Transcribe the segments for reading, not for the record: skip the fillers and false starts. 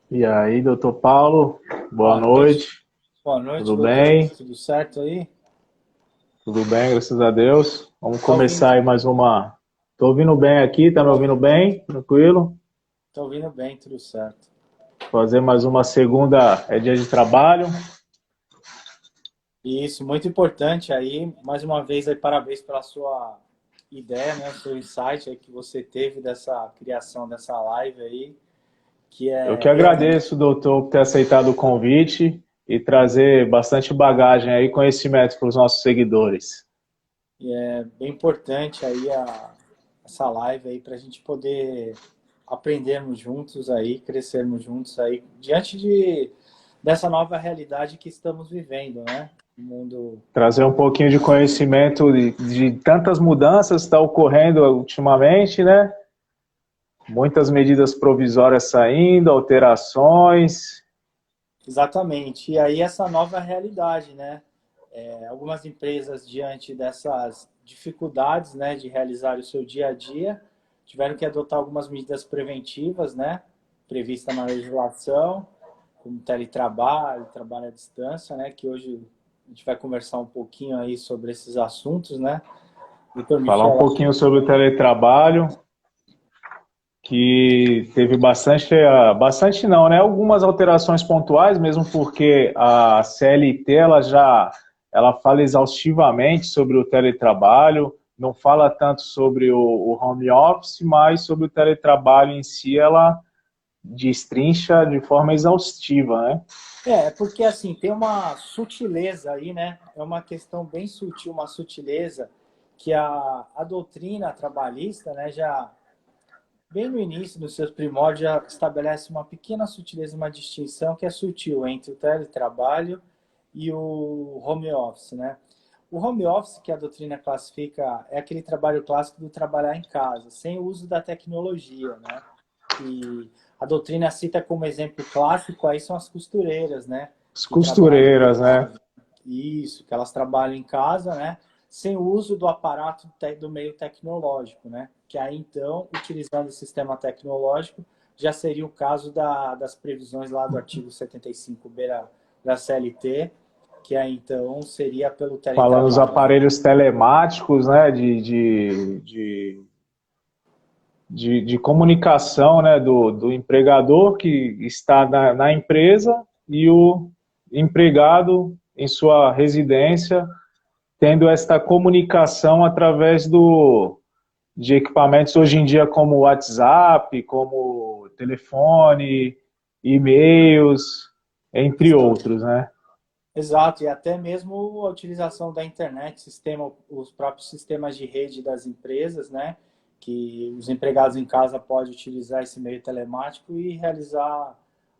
E aí, doutor Paulo, boa Boa noite. noite, Boa noite, tudo doutor. bem? Tudo certo aí? Tudo bem, graças a Deus. Vamos Tá ouvindo? começar aí mais uma. Tô ouvindo bem aqui, tá me Tá ouvindo ouvindo bem? bem? Tranquilo? Tá ouvindo bem, tudo certo. Fazer mais uma segunda, é dia de trabalho. Isso, muito importante aí. Mais uma vez aí, parabéns pela sua ideia, né? O seu insight aí que você teve dessa criação dessa live aí, que Eu que é realmente agradeço, doutor, por ter aceitado o convite e trazer bastante bagagem aí, conhecimento para os nossos seguidores. bem importante aí essa live aí para a gente poder aprendermos juntos aí, crescermos juntos aí, diante dessa nova realidade que estamos vivendo, né? O mundo. Trazer um pouquinho de conhecimento de tantas mudanças que estão ocorrendo ultimamente, né? Muitas medidas provisórias saindo, alterações. Exatamente. E aí essa nova realidade, né? Algumas empresas, diante dessas dificuldades, né, de realizar o seu dia a dia, tiveram que adotar algumas medidas preventivas, né, prevista na legislação, como teletrabalho, trabalho à distância, né, que hoje a gente vai conversar um pouquinho aí sobre esses assuntos, né? Doutor Falar um Michel, pouquinho sobre o teletrabalho, que teve bastante, bastante não, né? Algumas alterações pontuais, mesmo porque a CLT ela fala exaustivamente sobre o teletrabalho, não fala tanto sobre o home office, mas sobre o teletrabalho em si ela destrincha de forma exaustiva, né? porque assim, tem uma sutileza aí, né? É uma questão bem sutil, uma sutileza que a doutrina trabalhista, né, já bem no início, nos seus primórdios, já estabelece uma pequena sutileza, uma distinção que é sutil entre o teletrabalho e o home office, né? O home office que a doutrina classifica é aquele trabalho clássico do trabalhar em casa, sem o uso da tecnologia, né? E a doutrina cita como exemplo clássico aí são as costureiras, né? As Que trabalham em costureiras, né? casa. Isso, que elas trabalham em casa, né? Sem o uso do aparato do meio tecnológico, né? Que aí então, utilizando o sistema tecnológico, já seria o caso das previsões lá do artigo 75B da CLT, que aí então seria pelo Falando dos teletrabalho. aparelhos telemáticos, né? De comunicação, né, do empregador que está na empresa e o empregado em sua residência, tendo esta comunicação através de equipamentos hoje em dia como WhatsApp, como telefone, e-mails, entre Exato. outros, né? Exato, e até mesmo a utilização da internet, os próprios sistemas de rede das empresas, né? Que os empregados em casa podem utilizar esse meio telemático e realizar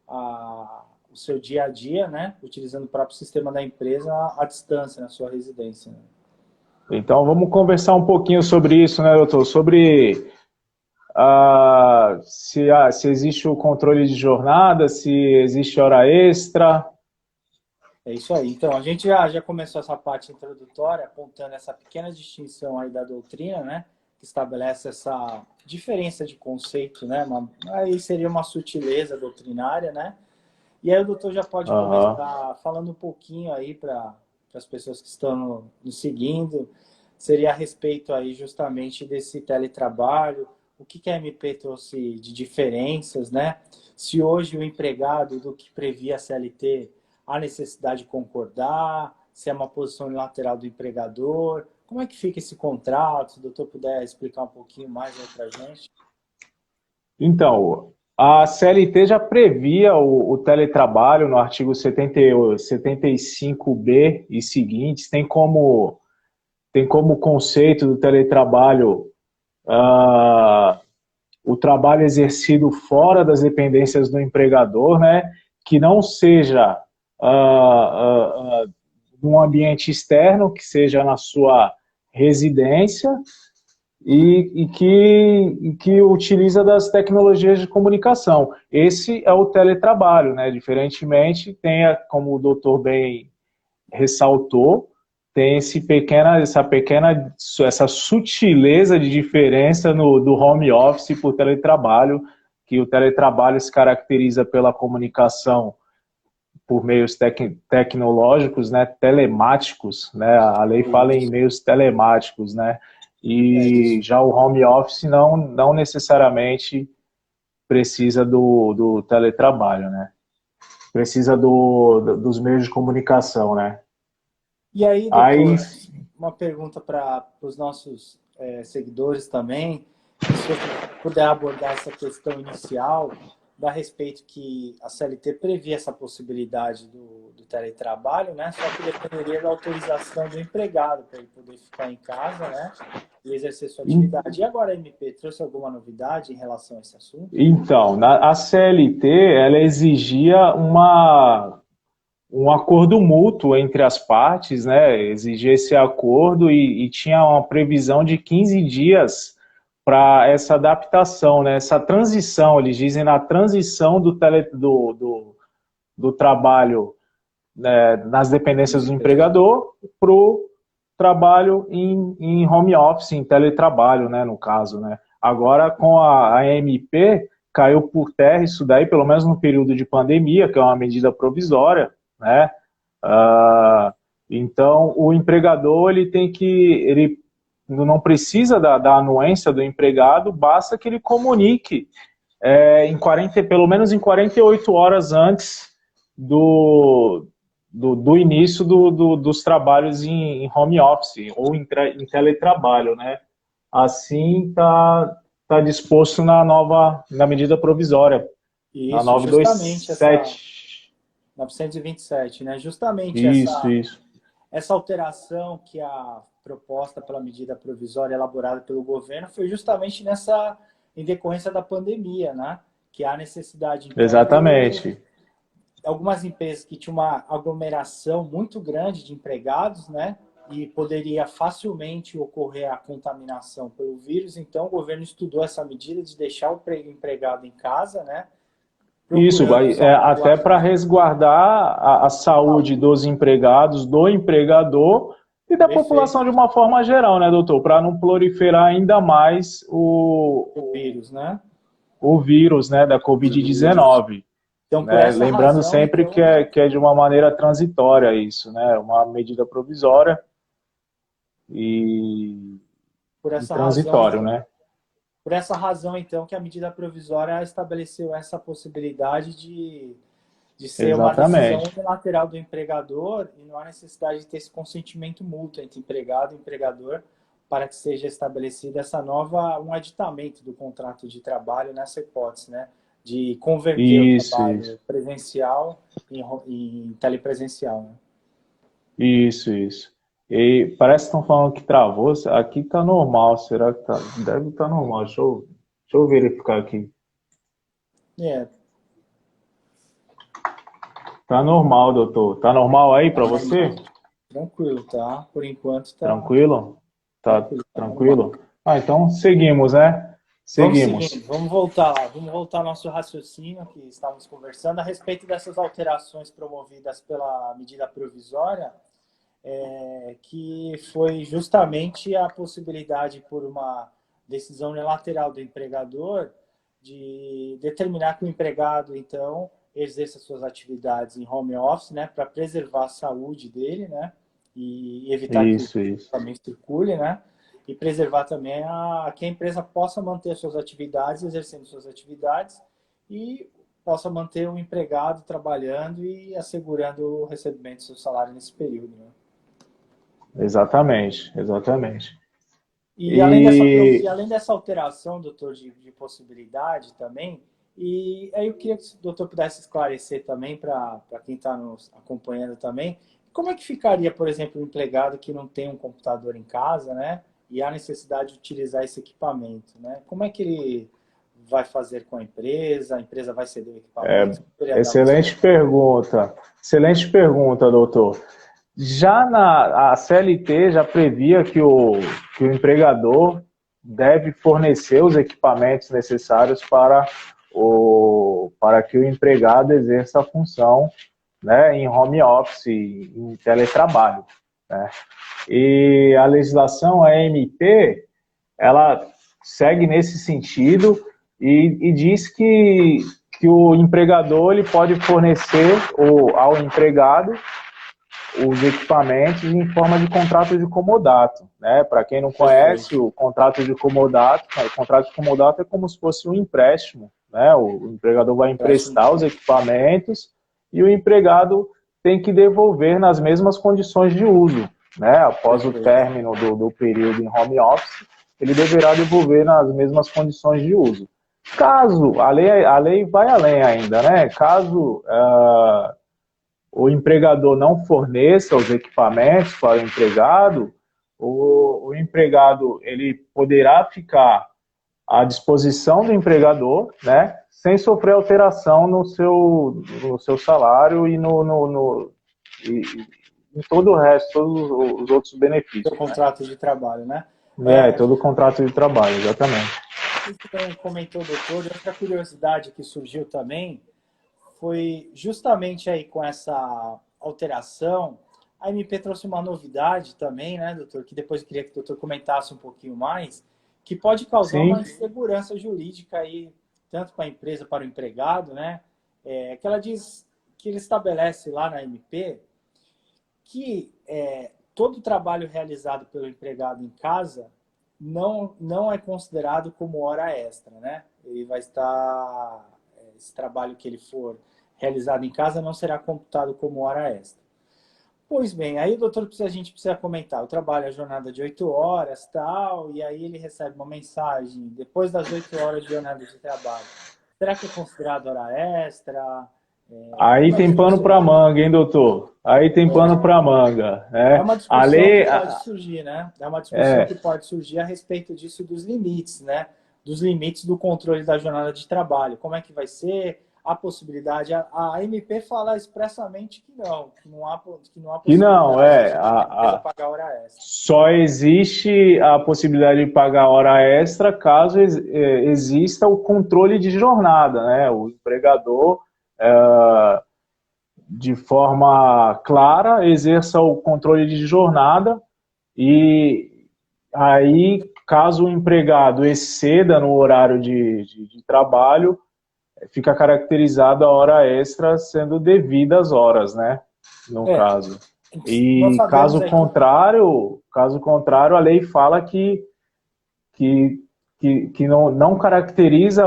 o seu dia a dia, né? Utilizando o próprio sistema da empresa à distância, na sua residência, né? Então vamos conversar um pouquinho sobre isso, né, doutor? Sobre se existe o controle de jornada, se existe hora extra. É isso aí. Então, a gente já começou essa parte introdutória apontando essa pequena distinção aí da doutrina, né? Que estabelece essa diferença de conceito, né? Aí seria uma sutileza doutrinária, né? E aí o doutor já pode Aham. começar falando um pouquinho aí para as pessoas que estão nos seguindo, seria a respeito aí justamente desse teletrabalho, o que a MP trouxe de diferenças, né? Se hoje o empregado do que previa a CLT há necessidade de concordar, se é uma posição unilateral do empregador, como é que fica esse contrato? Se o doutor puder explicar um pouquinho mais aí para a gente. Então, a CLT já previa o teletrabalho no artigo 75B e seguintes, tem como conceito do teletrabalho ah, o trabalho exercido fora das dependências do empregador, né, que não seja num ambiente externo, que seja na sua residência, e que utiliza das tecnologias de comunicação. Esse é o teletrabalho, né? Diferentemente, tem, como o doutor bem ressaltou, tem essa sutileza de diferença do home office para o teletrabalho, que o teletrabalho se caracteriza pela comunicação por meios tecnológicos, né, telemáticos, né, a lei fala em meios telemáticos, né, e já o home office não necessariamente precisa do teletrabalho, né, precisa dos meios de comunicação, né. E aí, doutor, uma pergunta para os nossos seguidores também, se você puder abordar essa questão inicial, a respeito que a CLT previa essa possibilidade do teletrabalho, né? Só que dependeria da autorização do empregado para ele poder ficar em casa, né? E exercer sua atividade. E agora a MP trouxe alguma novidade em relação a esse assunto? Então, a CLT, ela exigia um acordo mútuo entre as partes, né? Exigia esse acordo e tinha uma previsão de 15 dias para essa adaptação, né? Essa transição, eles dizem na transição do trabalho, né, nas dependências do empregador para o trabalho em home office, em teletrabalho, né, no caso, né? Agora, com a MP, caiu por terra isso daí, pelo menos no período de pandemia, que é uma medida provisória, né? Então, o empregador, ele não precisa da anuência do empregado, basta que ele comunique pelo menos em 48 horas antes do início dos trabalhos em home office ou em teletrabalho, né? Assim tá disposto na medida provisória, Isso, na 927. 927, né? Justamente essa alteração que a proposta pela medida provisória elaborada pelo governo foi justamente em decorrência da pandemia, né? Que há necessidade, então, exatamente. Algumas empresas que tinham uma aglomeração muito grande de empregados, né? E poderia facilmente ocorrer a contaminação pelo vírus. Então, o governo estudou essa medida de deixar o empregado em casa, né? Isso, até para resguardar a saúde dos empregados, do empregador e da população de uma forma geral, né, doutor? Para não proliferar ainda mais o vírus, né? O vírus, né, da Covid-19. Então, né? Lembrando razão, sempre então, que é de uma maneira transitória isso, né? Uma medida provisória e transitório, razão, né? Por essa razão, então, que a medida provisória estabeleceu essa possibilidade de ser exatamente. Uma decisão unilateral do empregador e não há necessidade de ter esse consentimento mútuo entre empregado e empregador para que seja estabelecida um aditamento do contrato de trabalho nessa hipótese, né? De converter o trabalho presencial em telepresencial. Né? Isso. E parece que estão falando que travou. Aqui tá normal. Será que tá? Deve estar normal. Deixa eu verificar aqui. Tá normal, doutor. Tá normal aí para você? Tranquilo, tá? Por enquanto tá. Tranquilo? Tá tranquilo? Então seguimos, né? Vamos voltar lá. Vamos voltar ao nosso raciocínio que estávamos conversando a respeito dessas alterações promovidas pela medida provisória, que foi justamente a possibilidade por uma decisão unilateral do empregador de determinar que o empregado, então, exerça suas atividades em home office, né, para preservar a saúde dele, né, e evitar que o também circule, né, e preservar também que a empresa possa manter suas atividades, exercendo suas atividades e possa manter o empregado trabalhando e assegurando o recebimento do seu salário nesse período, né? Exatamente. E além dessa alteração, doutor, de possibilidade também, e aí eu queria que o doutor pudesse esclarecer também para quem está nos acompanhando também, como é que ficaria, por exemplo, o empregado que não tem um computador em casa, né? E há necessidade de utilizar esse equipamento, né? Como é que ele vai fazer com a empresa vai ceder o equipamento? Excelente pergunta, doutor. Já a CLT já previa que o empregador deve fornecer os equipamentos necessários para que o empregado exerça a função, né, em home office, em teletrabalho, né? E a legislação, a MP, ela segue nesse sentido e diz que o empregador ele pode fornecer ao empregado os equipamentos em forma de contrato de comodato, né? Para quem não conhece, o contrato de comodato é como se fosse um empréstimo, né? O empregador vai emprestar os equipamentos e o empregado tem que devolver nas mesmas condições de uso, né? Após o término do período em home office, ele deverá devolver nas mesmas condições de uso. Caso, a lei vai além ainda, né? Caso o empregador não forneça os equipamentos para o empregado, o empregado ele poderá ficar à disposição do empregador, né, sem sofrer alteração no seu salário e e em todo o resto, todos os outros benefícios. O contrato de trabalho, né? Todo o contrato de trabalho, exatamente. Isso que comentou o doutor, e outra curiosidade que surgiu também foi justamente aí com essa alteração, a MP trouxe uma novidade também, né, doutor, que depois eu queria que o doutor comentasse um pouquinho mais, que pode causar uma insegurança jurídica aí, tanto para a empresa, para o empregado, né, que ela diz, que ele estabelece lá na MP, que todo trabalho realizado pelo empregado em casa não é considerado como hora extra, né? Ele vai estar, esse trabalho que ele for realizado em casa não será computado como hora extra. Pois bem, aí doutor, a gente precisa comentar, eu trabalho a jornada de 8 horas, tal, e aí ele recebe uma mensagem, depois das 8 horas de jornada de trabalho, será que é considerado hora extra? Aí tem pano para manga, hein, doutor? Aí tem pano para manga. É uma discussão que pode surgir, né? É uma discussão que pode surgir a respeito disso dos limites, né? Dos limites do controle da jornada de trabalho. Como é que vai ser? A possibilidade. A MP fala expressamente que não há possibilidade de pagar hora extra. Só existe a possibilidade de pagar hora extra caso exista o controle de jornada, né? O empregador de forma clara, exerça o controle de jornada e aí, caso o empregado exceda no horário de trabalho, fica caracterizada a hora extra sendo devida às horas, né? No caso. E caso contrário, a lei fala que não caracteriza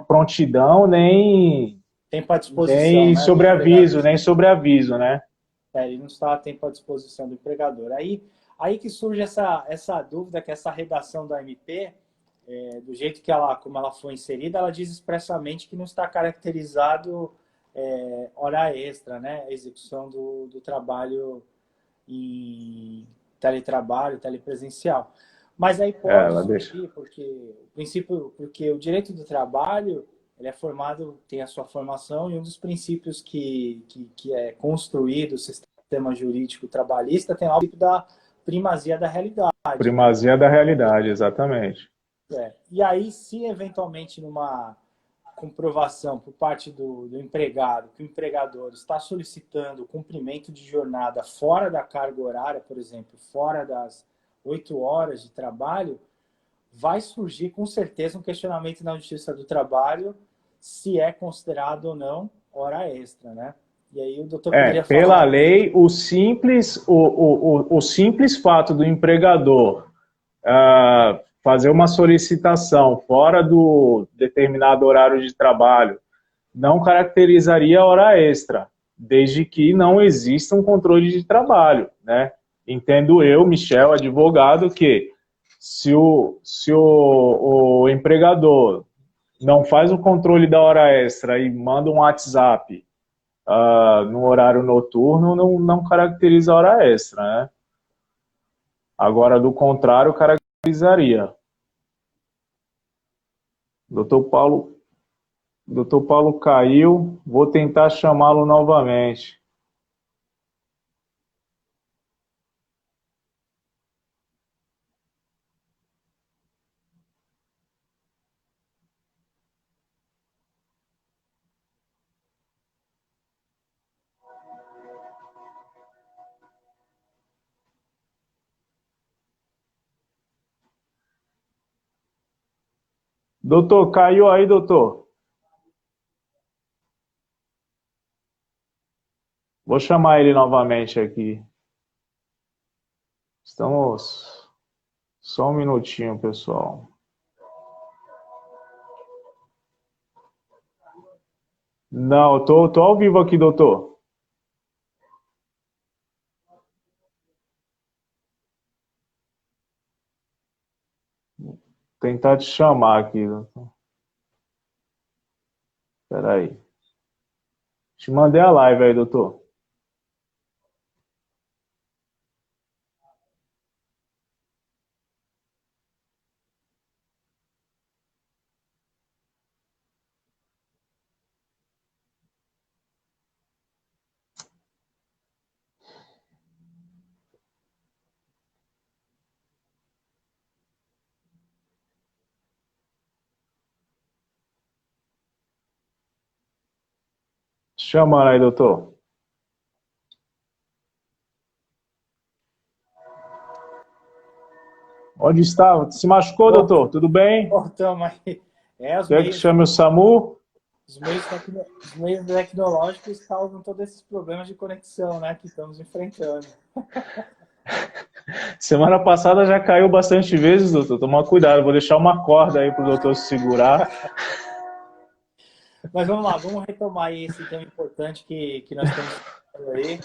prontidão nem tempo à disposição, nem sobreaviso, né? Ele não está a tempo à disposição do empregador. Aí que surge essa dúvida, que essa redação da MP, do jeito que como ela foi inserida, ela diz expressamente que não está caracterizado hora extra, né? A execução do trabalho em teletrabalho, telepresencial. Mas aí pode surgir, porque o direito do trabalho ele é formado, tem a sua formação, e um dos princípios que é construído o sistema jurídico trabalhista tem lá o princípio da primazia da realidade. Primazia da realidade, exatamente. E aí, se eventualmente numa comprovação por parte do empregado, que o empregador está solicitando o cumprimento de jornada fora da carga horária, por exemplo, fora das 8 horas de trabalho, vai surgir com certeza um questionamento na Justiça do Trabalho se é considerado ou não hora extra, né? E aí o doutor poderia falar... Pela lei, o simples fato do empregador fazer uma solicitação fora do determinado horário de trabalho não caracterizaria hora extra, desde que não exista um controle de trabalho, né? Entendo eu, Michel, advogado, que se o empregador não faz o controle da hora extra e manda um WhatsApp no horário noturno, não caracteriza hora extra, né? Agora, do contrário, caracterizaria. Doutor Paulo caiu, vou tentar chamá-lo novamente. Doutor, caiu aí, doutor? Vou chamar ele novamente aqui. Estamos... Só um minutinho, pessoal. Não, tô ao vivo aqui, doutor. Vou tentar te chamar aqui, doutor. Espera aí. Te mandei a live aí, doutor. Chamando aí, doutor. Onde está? Se machucou, doutor? Tudo bem? Cortamos aí. Os Quer que meios, chame o SAMU? os meios tecnológicos causam todos esses problemas de conexão, né, que estamos enfrentando. Semana passada já caiu bastante vezes, doutor. Toma cuidado, vou deixar uma corda aí para o doutor se segurar. Mas vamos lá, vamos retomar aí esse tema importante que nós estamos falando aí,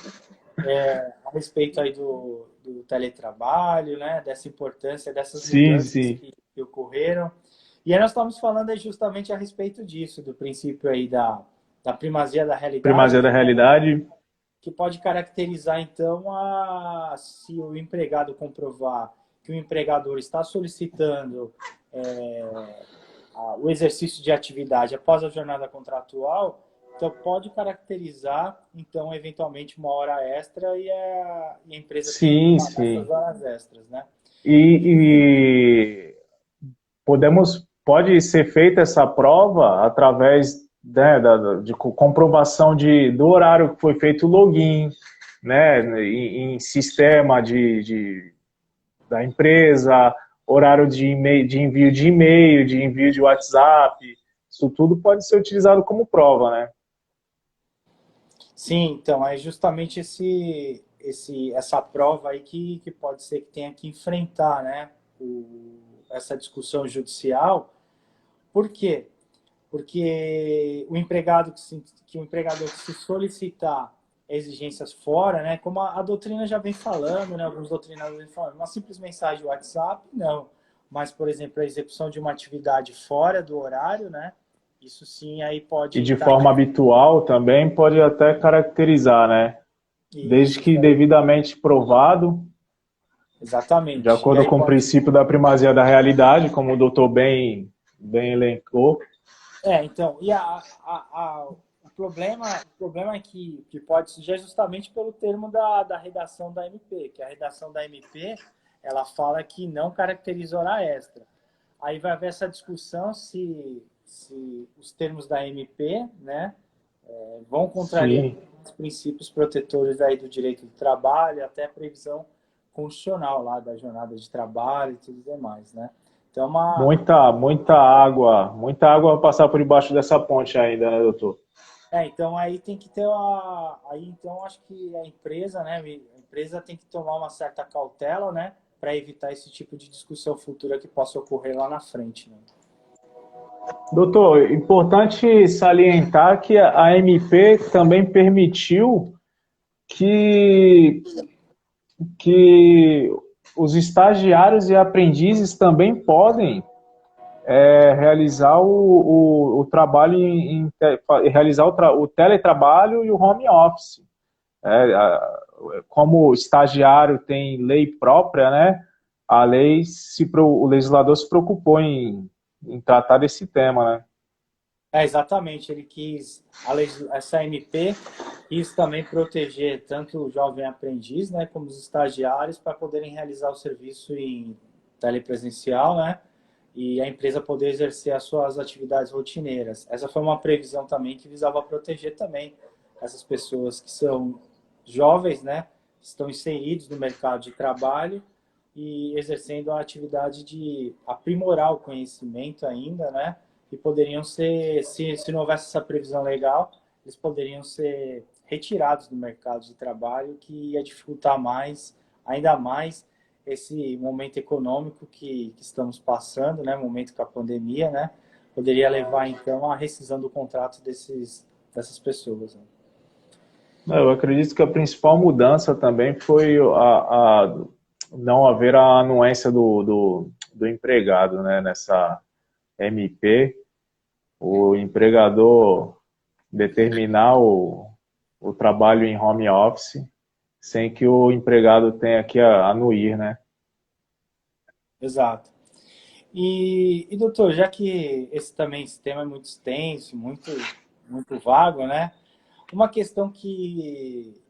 a respeito aí do teletrabalho, né, dessa importância, dessas mudanças que ocorreram. E aí nós estamos falando aí justamente a respeito disso, do princípio aí da primazia da realidade. Primazia da realidade. Que pode caracterizar, então, se o empregado comprovar que o empregador está solicitando o exercício de atividade após a jornada contratual, então pode caracterizar, então, eventualmente, uma hora extra e a empresa tem que pagar essas horas extras, né? E pode ser feita essa prova através, né, de comprovação do horário que foi feito o login, né, em sistema da empresa, horário de envio de e-mail, de envio de WhatsApp. Isso tudo pode ser utilizado como prova, né? Sim, então, é justamente essa prova aí que pode ser que tenha que enfrentar, né, essa discussão judicial. Por quê? Porque o empregador que se solicitar exigências fora, né, como a doutrina já vem falando, né, alguns doutrinadores vêm falando, uma simples mensagem de WhatsApp, não. Mas, por exemplo, a execução de uma atividade fora do horário, né, isso sim aí pode... E de forma habitual também pode até caracterizar, né? Isso, desde que devidamente provado. Exatamente. De acordo com o princípio da primazia da realidade, como o doutor bem elencou. Então, e o problema é que pode surgir justamente pelo termo da redação da MP, que a redação da MP, ela fala que não caracteriza hora extra. Aí vai haver essa discussão se os termos da MP, né, vão contrariar os princípios protetores aí do direito do trabalho, até a previsão constitucional lá da jornada de trabalho e tudo demais, né? Então, muita água vai passar por debaixo dessa ponte ainda, né, doutor? Então aí tem que ter então acho que a empresa, né, tem que tomar uma certa cautela, né, para evitar esse tipo de discussão futura que possa ocorrer lá na frente, né? Doutor, importante salientar que a MP também permitiu que os estagiários e aprendizes também podem realizar o trabalho, realizar o teletrabalho e o home office. Como o estagiário tem lei própria, né, o legislador se preocupou em tratar desse tema, né? Exatamente, ele quis, essa MP quis também proteger tanto o jovem aprendiz, né, como os estagiários para poderem realizar o serviço em telepresencial, né, e a empresa poder exercer as suas atividades rotineiras. Essa foi uma previsão também que visava proteger também essas pessoas que são jovens, né, estão inseridos no mercado de trabalho, e exercendo a atividade de aprimorar o conhecimento ainda, né? E poderiam ser, se não houvesse essa previsão legal, eles poderiam ser retirados do mercado de trabalho, que ia dificultar mais, ainda mais, esse momento econômico que estamos passando, né? Momento com a pandemia, né? Poderia levar, então, à rescisão do contrato dessas pessoas. Né? Eu acredito que a principal mudança também foi a não haver a anuência do empregado, né, nessa MP, o empregador determinar o trabalho em home office sem que o empregado tenha que anuir, né? Exato. Doutor, já que esse tema é muito extenso, muito vago, né? Uma questão que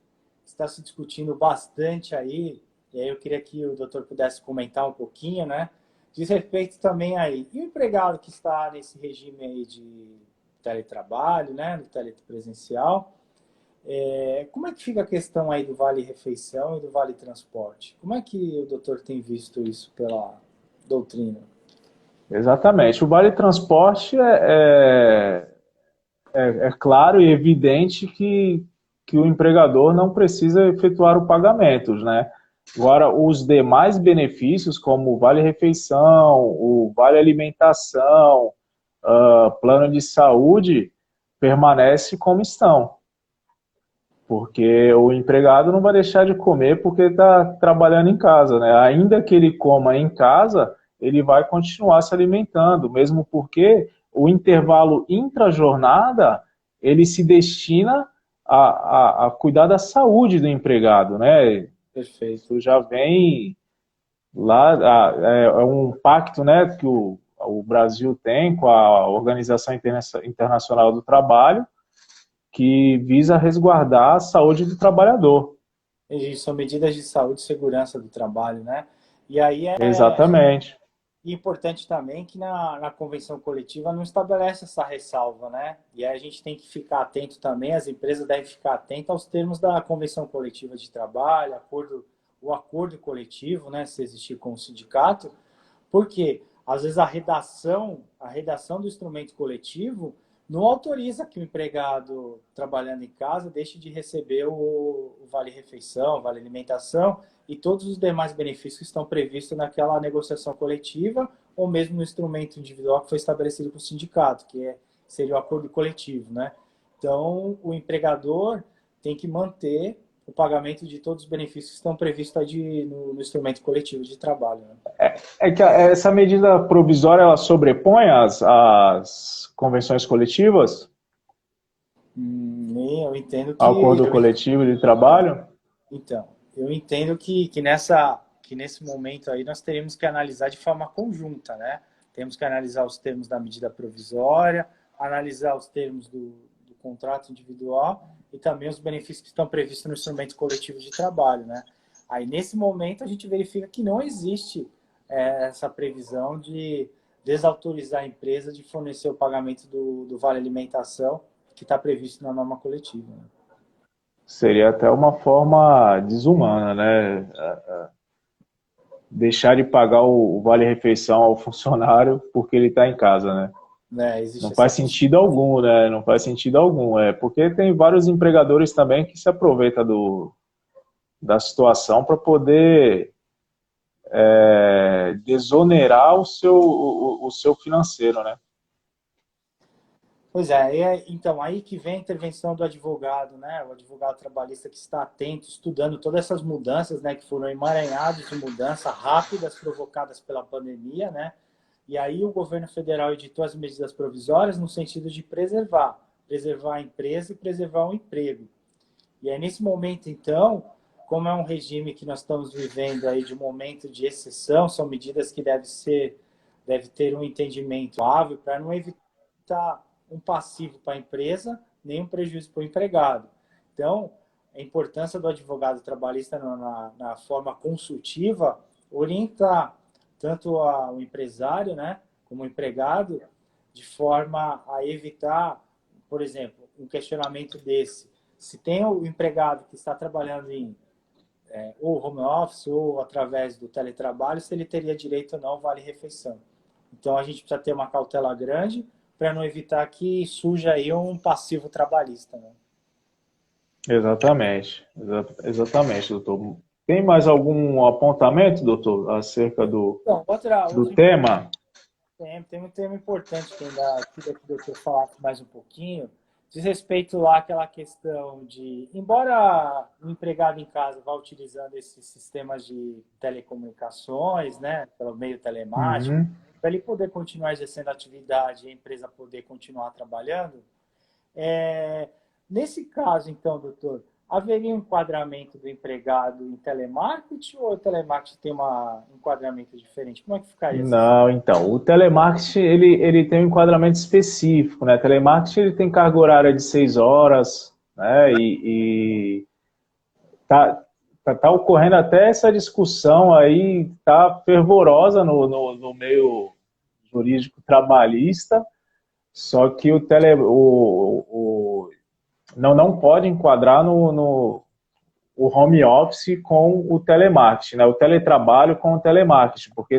está se discutindo bastante aí, e aí eu queria que o doutor pudesse comentar um pouquinho, né? Diz respeito também aí. E o empregado que está nesse regime aí de teletrabalho, né? Do telepresencial, como é que fica a questão aí do vale-refeição e do vale-transporte? Como é que o doutor tem visto isso pela doutrina? Exatamente. O vale transporte é claro e evidente que o empregador não precisa efetuar o pagamento, né? Agora, os demais benefícios, como o vale-refeição, o vale-alimentação, plano de saúde, permanece como estão. Porque o empregado não vai deixar de comer porque está trabalhando em casa, né? Ainda que ele coma em casa, ele vai continuar se alimentando, mesmo porque o intervalo intra-jornada, ele se destina a cuidar da saúde do empregado, né? Perfeito. Isso já vem lá, é um pacto, né, que o Brasil tem com a Organização Internacional do Trabalho, que visa resguardar a saúde do trabalhador. E são medidas de saúde e segurança do trabalho, né? E aí Exatamente. importante também que na convenção coletiva não estabelece essa ressalva, né? E aí a gente tem que ficar atento também, as empresas devem ficar atentas aos termos da convenção coletiva de trabalho, o acordo coletivo, né? Se existir com o sindicato, porque às vezes a redação do instrumento coletivo não autoriza que o empregado trabalhando em casa deixe de receber o vale-refeição, vale-alimentação e todos os demais benefícios que estão previstos naquela negociação coletiva ou mesmo no instrumento individual que foi estabelecido com o sindicato, seria o acordo coletivo, né? Então, o empregador tem que manter o pagamento de todos os benefícios que estão previstos aí no instrumento coletivo de trabalho. Né? É que essa medida provisória ela sobrepõe as convenções coletivas Eu entendo ao que. acordo coletivo de trabalho? Então, eu entendo que nesse momento aí nós teríamos que analisar de forma conjunta, né? Temos que analisar os termos da medida provisória, analisar os termos do contrato individual e também os benefícios que estão previstos no instrumento coletivo de trabalho, né? Aí, nesse momento, a gente verifica que não existe essa previsão de desautorizar a empresa de fornecer o pagamento do vale alimentação que está previsto na norma coletiva. Né? Seria até uma forma desumana, né? Deixar de pagar o vale-refeição ao funcionário porque ele está em casa, né? Existe Não essa faz possibilidade. sentido algum, né? Não faz sentido algum. Porque tem vários empregadores também que se aproveitam da situação para poder desonerar o seu financeiro, né? Pois é, então aí que vem a intervenção do advogado, né? O advogado trabalhista que está atento, estudando todas essas mudanças, né? Que foram emaranhadas de mudanças rápidas provocadas pela pandemia, né? E aí o governo federal editou as medidas provisórias no sentido de preservar a empresa e preservar o emprego. E aí nesse momento, então, como é um regime que nós estamos vivendo aí de um momento de exceção, são medidas que deve ter um entendimento suave para não evitar um passivo para a empresa, nem um prejuízo para o empregado. Então, a importância do advogado trabalhista na forma consultiva orientar tanto o empresário, né, como o empregado, de forma a evitar, por exemplo, um questionamento desse. Se tem o empregado que está trabalhando ou home office ou através do teletrabalho, se ele teria direito ou não ao vale-refeição. Então, a gente precisa ter uma cautela grande para não evitar que surja aí um passivo trabalhista, né? Exatamente, exatamente, doutor. Tem mais algum apontamento, doutor, acerca Então, do tema? Tem um tema importante que ainda queria que o doutor falasse mais um pouquinho, diz respeito lá àquela questão de, embora o empregado em casa vá utilizando esses sistemas de telecomunicações, né, pelo meio telemático, Uhum. para ele poder continuar exercendo atividade e a empresa poder continuar trabalhando, nesse caso, então, doutor, haveria um enquadramento do empregado em telemarketing ou o telemarketing tem um enquadramento diferente? Como é que ficaria essa Não, situação? então, o telemarketing, ele tem um enquadramento específico, né? Telemarketing, ele tem carga horária de 6 horas, né? E tá ocorrendo até essa discussão aí, tá fervorosa no meio jurídico trabalhista, só que não pode enquadrar no o home office com o telemarketing, né? O teletrabalho com o telemarketing, porque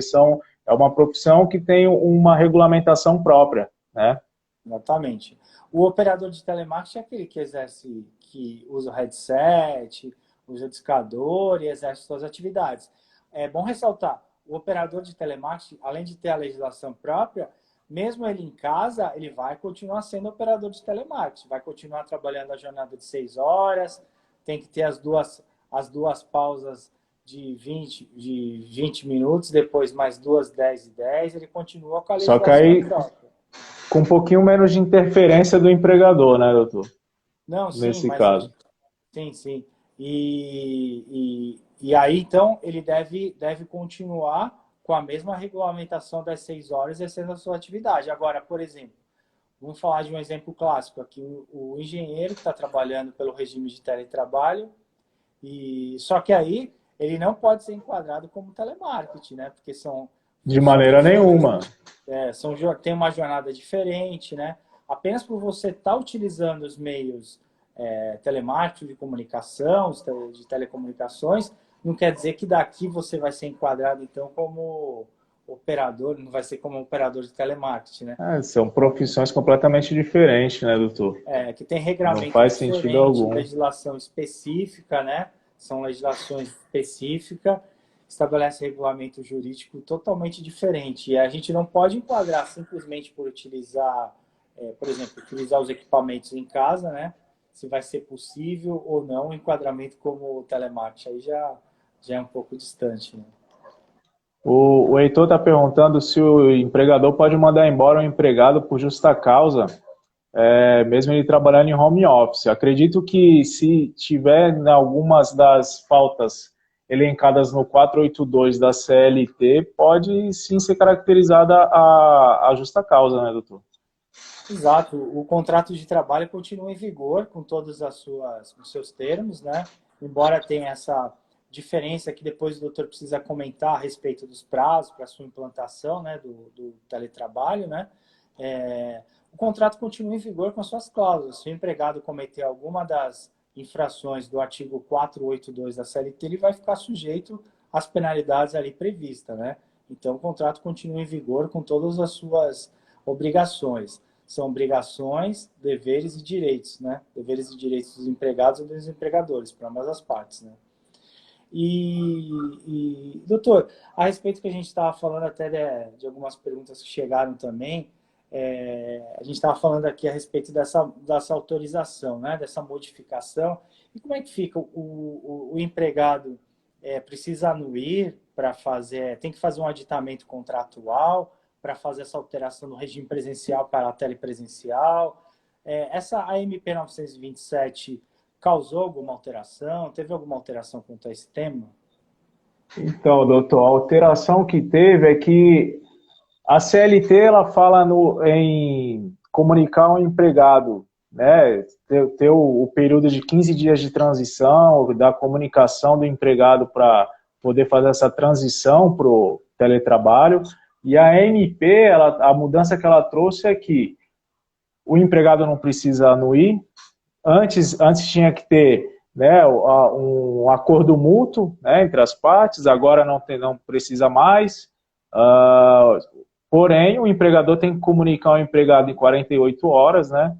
é uma profissão que tem uma regulamentação própria, né? Exatamente. O operador de telemarketing é aquele que exerce, que usa o headset, usa o discador e exerce suas atividades. É bom ressaltar, o operador de telemarketing, além de ter a legislação própria, mesmo ele em casa, ele vai continuar sendo operador de telemarketing, vai continuar trabalhando a jornada de 6 horas, tem que ter as duas pausas de 20 minutos, depois mais duas 10 e 10, ele continua com a Só que legislação aí, própria. com um pouquinho menos de interferência do empregador, né, doutor? Não, sim, Nesse mas caso. sim, sim. E aí, então, ele deve continuar com a mesma regulamentação das 6 horas exercendo a sua atividade. Agora, por exemplo, vamos falar de um exemplo clássico aqui, o engenheiro que está trabalhando pelo regime de teletrabalho, só que aí ele não pode ser enquadrado como telemarketing, né? Porque são De funções maneira nenhuma. tem uma jornada diferente, né? Apenas por você estar utilizando os meios telemáticos de comunicação, de telecomunicações, não quer dizer que daqui você vai ser enquadrado, então, como operador, não vai ser como operador de telemarketing, né? São profissões completamente diferentes, né, doutor? Que tem Não regramento faz sentido diferente, algum. legislação específica, né? São legislações específicas, estabelece regulamento jurídico totalmente diferente. E a gente não pode enquadrar simplesmente por utilizar, por exemplo, utilizar os equipamentos em casa, né? Se vai ser possível ou não o enquadramento como telemarketing. Aí já é um pouco distante, né? O Heitor está perguntando se o empregador pode mandar embora o empregado por justa causa, mesmo ele trabalhando em home office. Acredito que se tiver algumas das faltas elencadas no 482 da CLT, pode sim ser caracterizada a justa causa, né, doutor? Exato. O contrato de trabalho continua em vigor com todos os seus termos, né? Embora tenha essa diferença que depois o doutor precisa comentar a respeito dos prazos para a sua implantação, né, do teletrabalho, né? O contrato continua em vigor com suas cláusulas. Se o empregado cometer alguma das infrações do artigo 482 da CLT, ele vai ficar sujeito às penalidades ali previstas, né? Então, o contrato continua em vigor com todas as suas obrigações. São obrigações, deveres e direitos, né? Deveres e direitos dos empregados e dos empregadores, para ambas as partes, né? Doutor, a respeito que a gente estava falando até de algumas perguntas que chegaram também, a gente estava falando aqui a respeito dessa autorização, né? Dessa modificação. E como é que fica? O empregado precisa anuir para fazer, tem que fazer um aditamento contratual para fazer essa alteração do regime presencial para a telepresencial. Essa AMP 927 causou alguma alteração? Teve alguma alteração quanto a esse tema? Então, doutor, a alteração que teve é que a CLT ela fala em comunicar ao empregado, né, ter o período de 15 dias de transição, da comunicação do empregado para poder fazer essa transição para o teletrabalho. E a ANP, a mudança que ela trouxe é que o empregado não precisa anuir. Antes tinha que ter né, um acordo mútuo, né, entre as partes, agora não precisa mais, porém o empregador tem que comunicar ao empregado em 48 horas, né,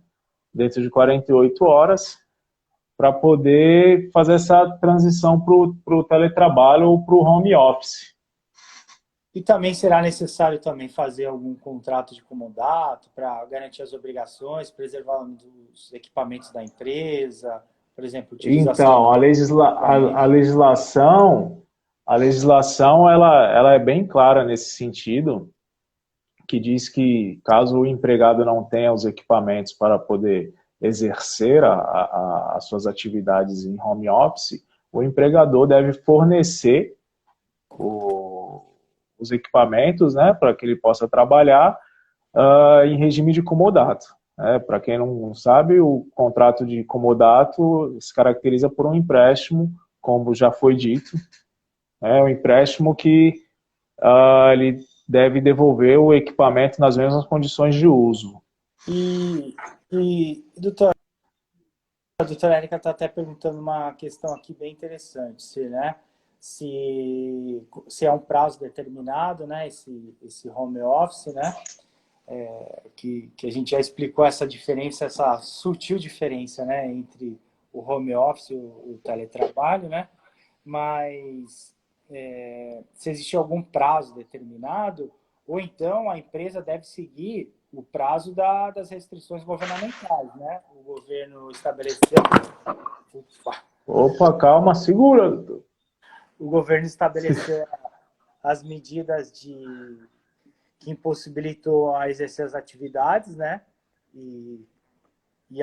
dentro de 48 horas, para poder fazer essa transição para o teletrabalho ou para o home office. E também será necessário também fazer algum contrato de comodato para garantir as obrigações, preservar os equipamentos da empresa, por exemplo, utilização Então, de a legislação ela é bem clara nesse sentido, que diz que caso o empregado não tenha os equipamentos para poder exercer as suas atividades em home office, o empregador deve fornecer os equipamentos, né, para que ele possa trabalhar em regime de comodato. Para quem não sabe, o contrato de comodato se caracteriza por um empréstimo, como já foi dito, um empréstimo que ele deve devolver o equipamento nas mesmas condições de uso. A doutora Érica está até perguntando uma questão aqui bem interessante, se é um prazo determinado, né, esse home office, né, que a gente já explicou essa diferença, essa sutil diferença, né, entre o home office e o teletrabalho, né, mas se existe algum prazo determinado, ou então a empresa deve seguir o prazo das restrições governamentais, né? O governo estabeleceu... Opa, calma, segura, doutor. O governo estabeleceu as medidas que impossibilitou a exercer as atividades, né? E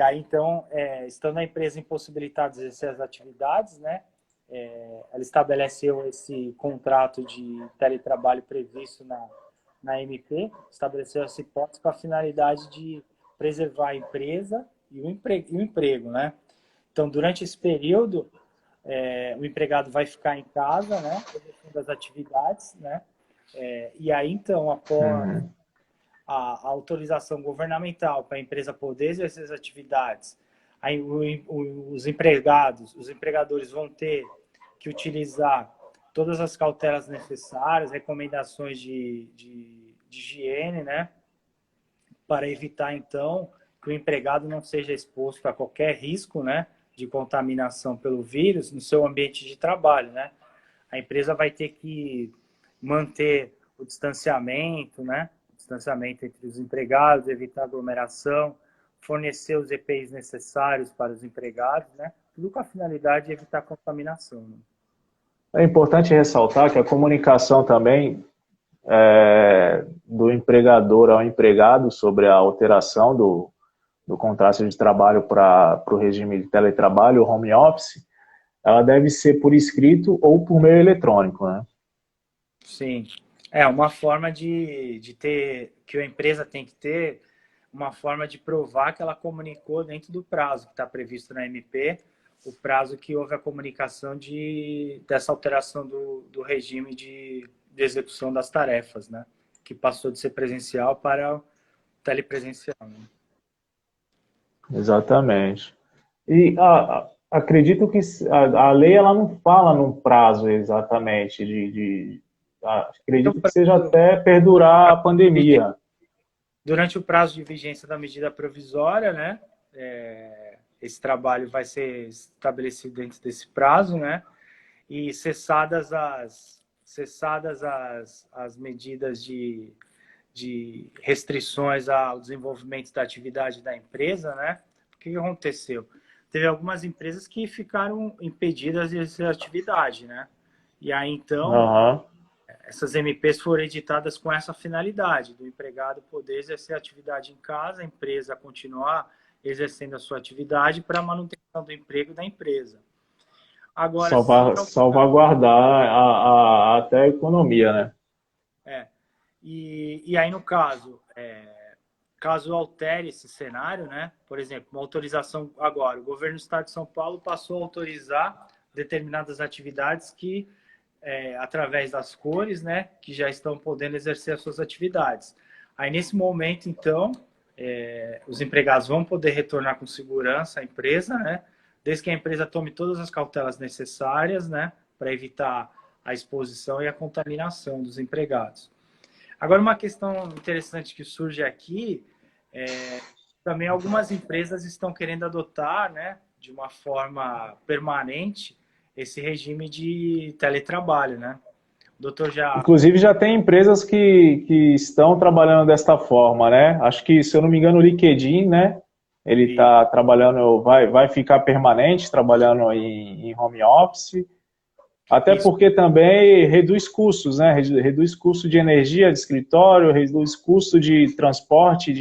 aí, então, estando a empresa impossibilitada de exercer as atividades, né? Ela estabeleceu esse contrato de teletrabalho previsto na MP, estabeleceu essa hipótese com a finalidade de preservar a empresa e o emprego, né? Então, durante esse período, o empregado vai ficar em casa, né, exercendo as atividades, né? E aí, então, após a autorização governamental para a empresa poder exercer as atividades, aí os empregadores vão ter que utilizar todas as cautelas necessárias, recomendações de higiene, né? Para evitar, então, que o empregado não seja exposto a qualquer risco, né, de contaminação pelo vírus no seu ambiente de trabalho, né? A empresa vai ter que manter o distanciamento, né? O distanciamento entre os empregados, evitar aglomeração, fornecer os EPIs necessários para os empregados, né? Tudo com a finalidade de evitar contaminação, né? É importante ressaltar que a comunicação também do empregador ao empregado sobre a alteração do contrato de trabalho para o regime de teletrabalho, home office, ela deve ser por escrito ou por meio eletrônico, né? Sim. É uma forma de ter, que a empresa tem que ter, uma forma de provar que ela comunicou dentro do prazo que está previsto na MP, o prazo que houve a comunicação dessa alteração do regime de execução das tarefas, né? Que passou de ser presencial para telepresencial, né? Exatamente. E acredito que a lei ela não fala num prazo exatamente Então, acredito que seja até perdurar a pandemia. durante o prazo de vigência da medida provisória, né? Esse trabalho vai ser estabelecido dentro desse prazo, né? E cessadas as medidas de restrições ao desenvolvimento da atividade da empresa, né? O que aconteceu? Teve algumas empresas que ficaram impedidas de exercer atividade, né? E aí, então, essas MPs foram editadas com essa finalidade, do empregado poder exercer atividade em casa, a empresa continuar exercendo a sua atividade para a manutenção do emprego da empresa. Agora, salvaguardar até a economia, né? E aí, no caso, caso altere esse cenário, né? Por exemplo, uma autorização agora, o governo do estado de São Paulo passou a autorizar determinadas atividades que, através das cores, né, que já estão podendo exercer as suas atividades. Aí, nesse momento, então, os empregados vão poder retornar com segurança à empresa, né? desde que a empresa tome todas as cautelas necessárias, né, para evitar a exposição e a contaminação dos empregados. Agora, uma questão interessante que surge aqui também algumas empresas estão querendo adotar, né, de uma forma permanente esse regime de teletrabalho, né? O doutor já... Inclusive, já tem empresas que estão trabalhando desta forma, né? Acho que, se eu não me engano, o LinkedIn, né? Ele está trabalhando, vai ficar permanente, trabalhando em home office, até Isso, porque também reduz custos, né? Reduz custo de energia de escritório, reduz custo de transporte,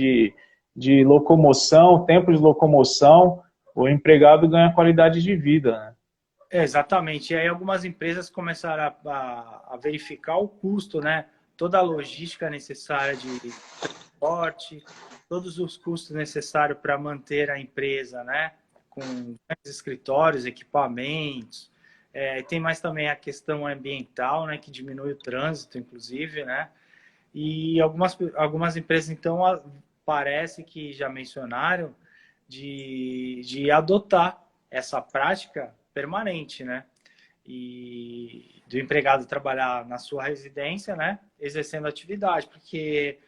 de locomoção, tempo de locomoção. O empregado ganha qualidade de vida, né? exatamente. E aí algumas empresas começaram a verificar o custo, né? Toda a logística necessária de transporte, todos os custos necessários para manter a empresa, né? Com grandes escritórios, equipamentos. Tem mais também a questão ambiental, né? Que diminui o trânsito, inclusive, né? E algumas empresas, então, parece que já mencionaram de adotar essa prática permanente, né? E do empregado trabalhar na sua residência, né? Exercendo atividade, porque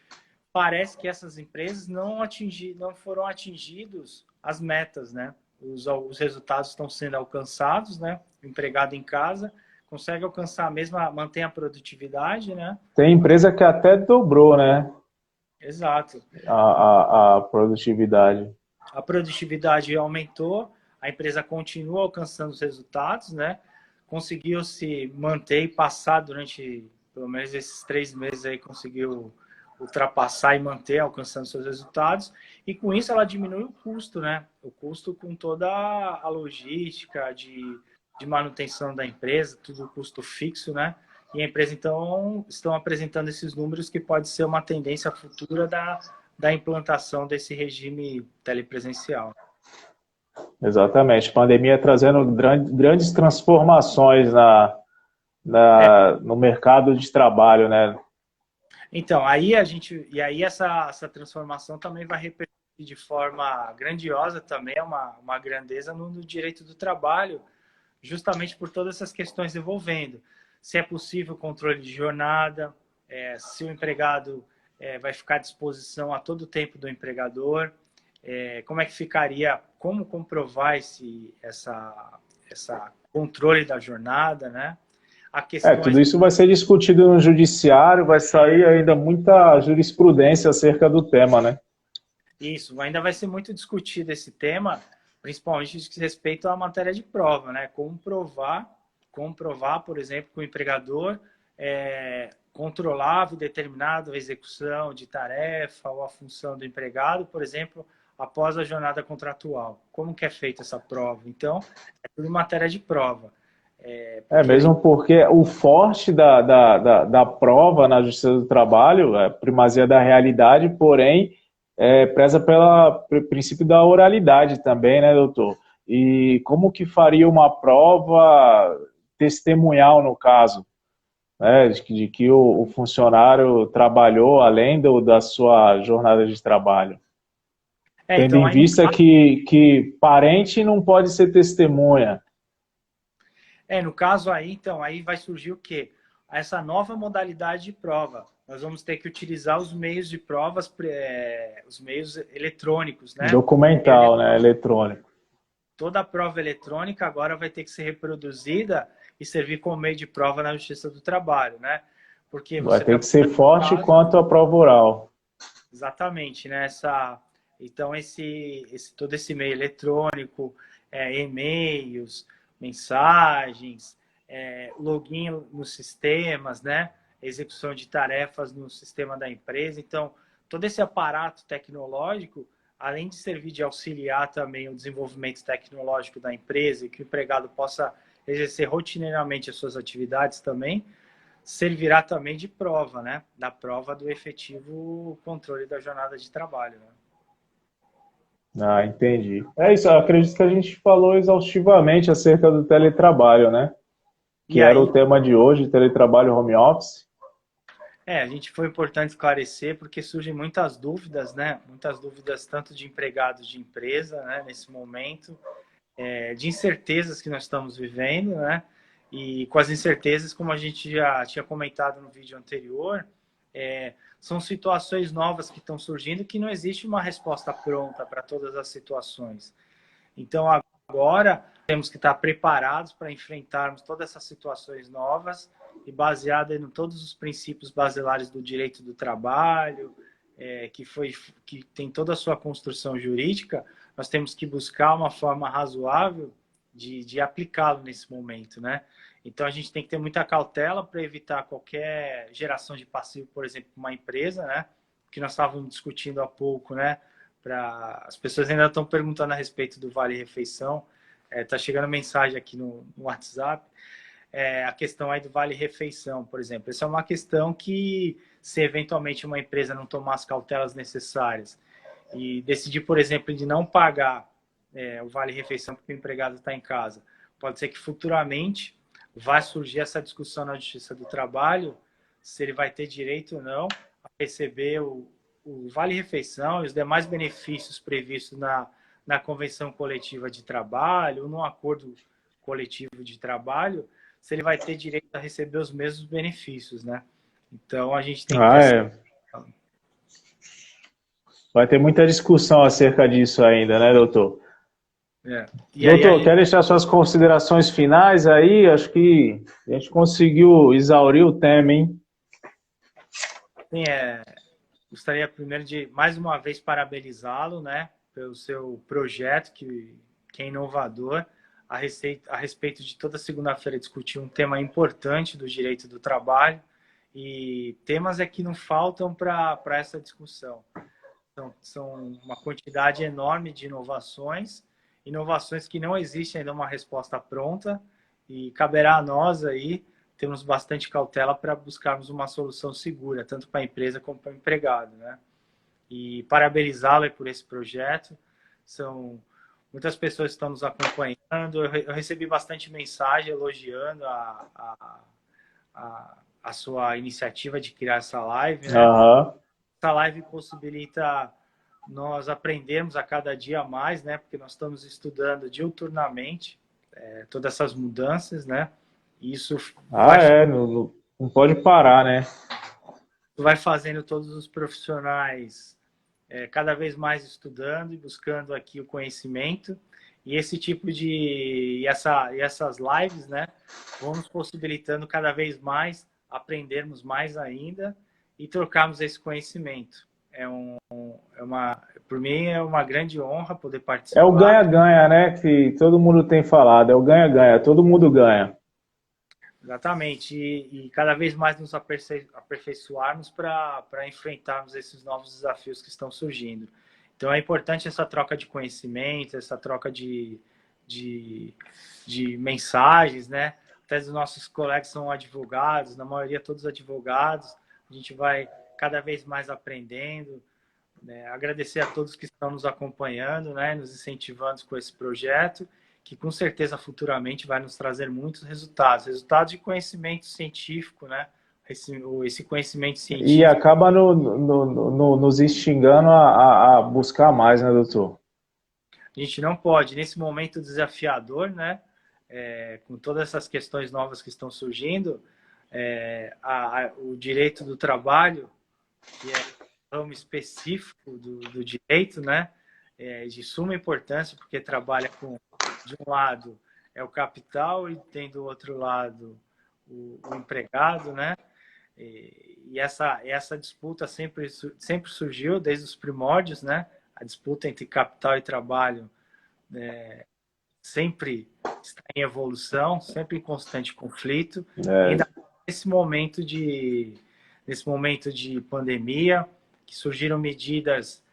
parece que essas empresas não foram atingidos as metas, né? Os resultados estão sendo alcançados, né? O empregado em casa consegue alcançar a mesma, mantém a produtividade, né? Tem empresa que até dobrou, né? Exato. A produtividade. A produtividade aumentou, a empresa continua alcançando os resultados, né? Conseguiu se manter e passar durante pelo menos esses 3 meses aí, conseguiu ultrapassar e manter, alcançando seus resultados. E com isso ela diminui o custo, né? O custo com toda a logística de manutenção da empresa, tudo custo fixo, né? E a empresa, então, estão apresentando esses números que pode ser uma tendência futura da implantação desse regime telepresencial. Exatamente. Pandemia trazendo grandes transformações no mercado de trabalho, né? Então, aí essa transformação também vai repercutir de forma grandiosa também, uma grandeza no direito do trabalho, justamente por todas essas questões envolvendo. Se é possível o controle de jornada, se o empregado vai ficar à disposição a todo o tempo do empregador, como é que ficaria, como comprovar essa controle da jornada, né? A Tudo questões... isso vai ser discutido no judiciário, vai sair ainda muita jurisprudência acerca do tema, né? Isso, ainda vai ser muito discutido esse tema, principalmente no que diz respeito à matéria de prova, né? Comprovar, por exemplo, que o empregador controlava e determinava a execução de tarefa ou a função do empregado, por exemplo, após a jornada contratual. Como que é feita essa prova? Então, é tudo matéria de prova. Mesmo porque o forte da prova na Justiça do Trabalho é a primazia da realidade, porém, preza pelo princípio da oralidade também, né, doutor? E como que faria uma prova testemunhal, no caso, né, de que o funcionário trabalhou além da sua jornada de trabalho? Tendo Então, em aí no vista caso, que parente não pode ser testemunha. no caso aí, então, aí vai surgir o quê? Essa nova modalidade de prova. Nós vamos ter que utilizar os meios de provas, os meios eletrônicos, né? Documental, né, eletrônico. Toda a prova eletrônica agora vai ter que ser reproduzida e servir como meio de prova na Justiça do Trabalho, né? Porque Vai você ter está que ser colocando forte casos... quanto a prova oral. Exatamente, né? Então, todo esse meio eletrônico, e-mails, mensagens, login nos sistemas, né? Execução de tarefas no sistema da empresa. Então, todo esse aparato tecnológico, além de servir de auxiliar também o desenvolvimento tecnológico da empresa e que o empregado possa exercer rotineiramente as suas atividades também, servirá também de prova, né? Da prova do efetivo controle da jornada de trabalho, né? Ah, entendi. É isso, eu acredito que a gente falou exaustivamente acerca do teletrabalho, né? Que E era aí, o tema de hoje, teletrabalho home office. a gente foi importante esclarecer porque surgem muitas dúvidas, né? Muitas dúvidas tanto de empregados de empresa, né? Nesse momento, de incertezas que nós estamos vivendo, né? E com as incertezas, como a gente já tinha comentado no vídeo anterior, são situações novas que estão surgindo que não existe uma resposta pronta para todas as situações. Então, agora, temos que estar preparados para enfrentarmos todas essas situações novas e baseada em todos os princípios basilares do direito do trabalho, que tem toda a sua construção jurídica. Nós temos que buscar uma forma razoável de aplicá-lo nesse momento, né? Então, a gente tem que ter muita cautela para evitar qualquer geração de passivo, por exemplo, uma empresa, né? Que nós estávamos discutindo há pouco, né? As pessoas ainda estão perguntando a respeito do Vale Refeição. Está chegando mensagem aqui no WhatsApp. A questão aí do Vale Refeição, por exemplo. Essa é uma questão que, se eventualmente uma empresa não tomar as cautelas necessárias e decidir, por exemplo, de não pagar o Vale Refeição porque o empregado está em casa, pode ser que futuramente vai surgir essa discussão na Justiça do Trabalho, se ele vai ter direito ou não a receber o Vale Refeição e os demais benefícios previstos na Convenção Coletiva de Trabalho ou no Acordo Coletivo de Trabalho, se ele vai ter direito a receber os mesmos benefícios, né? Então, a gente tem que... Vai ter muita discussão acerca disso ainda, né, doutor? Doutor, quer deixar suas considerações finais aí? Acho que a gente conseguiu exaurir o tema, hein? Sim, gostaria primeiro de, mais uma vez, parabenizá-lo, né, pelo seu projeto, que é inovador, a respeito de toda segunda-feira discutir um tema importante do direito do trabalho, e temas que não faltam para essa discussão. São uma quantidade enorme de inovações que não existe ainda uma resposta pronta, e caberá a nós aí termos bastante cautela para buscarmos uma solução segura, tanto para a empresa como para o empregado, né? E parabenizá-lo por esse projeto. São muitas pessoas que estão nos acompanhando. Eu recebi bastante mensagem elogiando a sua iniciativa de criar essa live, né? Essa live possibilita nós aprendermos a cada dia mais, né? Porque nós estamos estudando diuturnamente todas essas mudanças, né? E isso não pode parar, né? Vai fazendo todos os profissionais cada vez mais estudando e buscando aqui o conhecimento. E esse tipo de... essas lives, né? Vão nos possibilitando cada vez mais aprendermos mais ainda e trocarmos esse conhecimento. Por mim é uma grande honra poder participar. É o ganha-ganha, né? Que todo mundo tem falado. É o ganha-ganha, todo mundo ganha. Exatamente. E cada vez mais nos aperfeiçoarmos para enfrentarmos esses novos desafios que estão surgindo. Então é importante essa troca de conhecimento, essa troca de mensagens, né? Até os nossos colegas são advogados, na maioria todos advogados. A gente vai cada vez mais aprendendo, né? Agradecer a todos que estão nos acompanhando, né? Nos incentivando com esse projeto, que com certeza futuramente vai nos trazer muitos resultados de conhecimento científico, né? Esse conhecimento científico. E acaba nos instigando a buscar mais, né, doutor? A gente não pode, nesse momento desafiador, né? Com todas essas questões novas que estão surgindo, o direito do trabalho, que é um ramo específico do direito, né? De suma importância, porque trabalha de um lado o capital e tem do outro lado o empregado, né? E essa disputa sempre surgiu desde os primórdios, né? A disputa entre capital e trabalho sempre está em evolução, sempre em constante conflito. Ainda nesse momento de pandemia, que surgiram medidas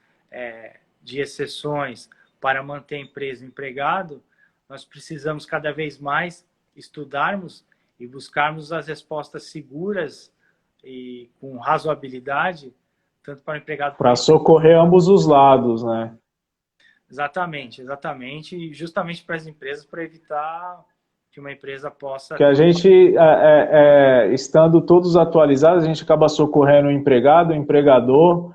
de exceções para manter a empresa e o empregado, nós precisamos cada vez mais estudarmos e buscarmos as respostas seguras e com razoabilidade, tanto para o empregado... Para socorrer ambos os lados, né? Exatamente. E justamente para as empresas, para evitar que uma empresa possa... Que a gente, estando todos atualizados, a gente acaba socorrendo o empregado, o empregador,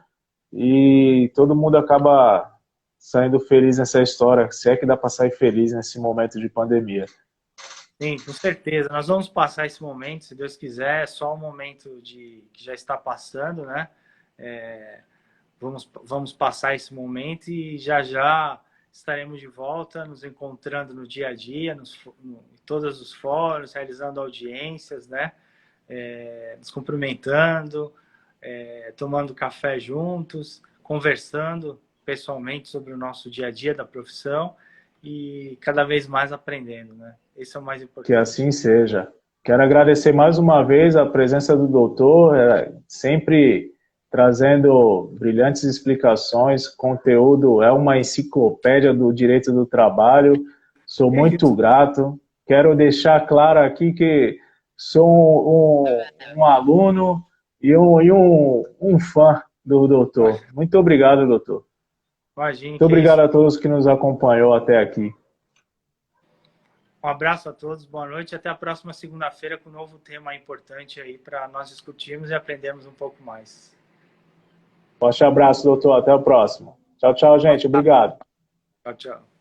e todo mundo acaba saindo feliz nessa história, se é que dá para sair feliz nesse momento de pandemia. Sim, com certeza. Nós vamos passar esse momento, se Deus quiser, é só um momento que já está passando, né? Vamos passar esse momento e já já estaremos de volta, nos encontrando no dia a dia, em todos os fóruns, realizando audiências, né? Nos cumprimentando, tomando café juntos, conversando pessoalmente sobre o nosso dia a dia da profissão e cada vez mais aprendendo, né? Esse é o mais importante. Que assim seja. Quero agradecer mais uma vez a presença do doutor, sempre trazendo brilhantes explicações, conteúdo, é uma enciclopédia do direito do trabalho. Sou muito grato. Quero deixar claro aqui que sou um aluno e um fã do doutor. Muito obrigado, doutor. Imagine, muito obrigado a todos que nos acompanhou até aqui. Um abraço a todos, boa noite e até a próxima segunda-feira com um novo tema importante aí para nós discutirmos e aprendermos um pouco mais. Forte abraço, doutor. Até o próximo. Tchau, tchau, gente. Obrigado. Tchau, tchau.